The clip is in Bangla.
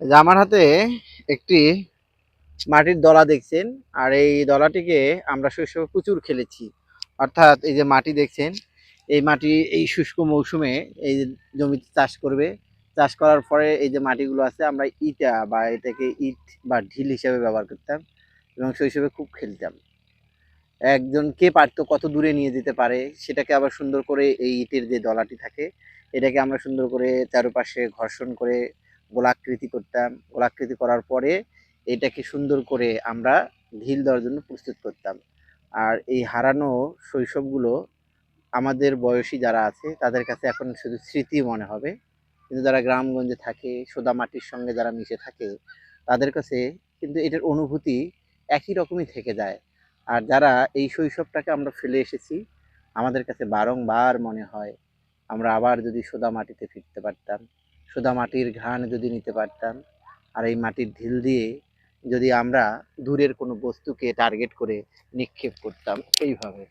এই যে আমার হাতে একটি মাটির দলা দেখছেন, আর এই দলাটিকে আমরা শৈশবে প্রচুর খেলেছি। অর্থাৎ এই যে মাটি দেখছেন, এই মাটি এই শুষ্ক মৌসুমে এই যে জমিতে চাষ করবে, চাষ করার পরে এই যে মাটিগুলো আছে আমরা ইটা বা এটাকে ইট বা ঢিল হিসেবে ব্যবহার করতাম এবং শৈশবে খুব খেলতাম। একজন কে পারতো কত দূরে নিয়ে যেতে পারে সেটাকে আবার সুন্দর করে এই ইটের যে দলাটি থাকে এটাকে আমরা সুন্দর করে চারপাশে ঘর্ষণ করে গোলাকৃতি করতাম। গোলাকৃতি করার পরে এটাকে সুন্দর করে আমরা ঢিল দেওয়ার জন্য প্রস্তুত করতাম। আর এই হারানো শৈশবগুলো আমাদের বয়সী যারা আছে তাদের কাছে এখন শুধু স্মৃতি মনে হবে, কিন্তু যারা গ্রামগঞ্জে থাকে সোদা মাটির সঙ্গে যারা মিশে থাকে তাদের কাছে কিন্তু এটার অনুভূতি একই রকমই থেকে যায়। আর যারা এই শৈশবটাকে আমরা ফেলে এসেছি আমাদের কাছে বারংবার মনে হয় আমরা আবার যদি সোদা মাটিতে ফিরতে পারতাম, সোদা মাটির ঘ্রাণ যদি নিতে পারতাম, আর এই মাটির ঢিল দিয়ে যদি আমরা দূরের কোনো বস্তুকে টার্গেট করে নিক্ষেপ করতাম এইভাবে।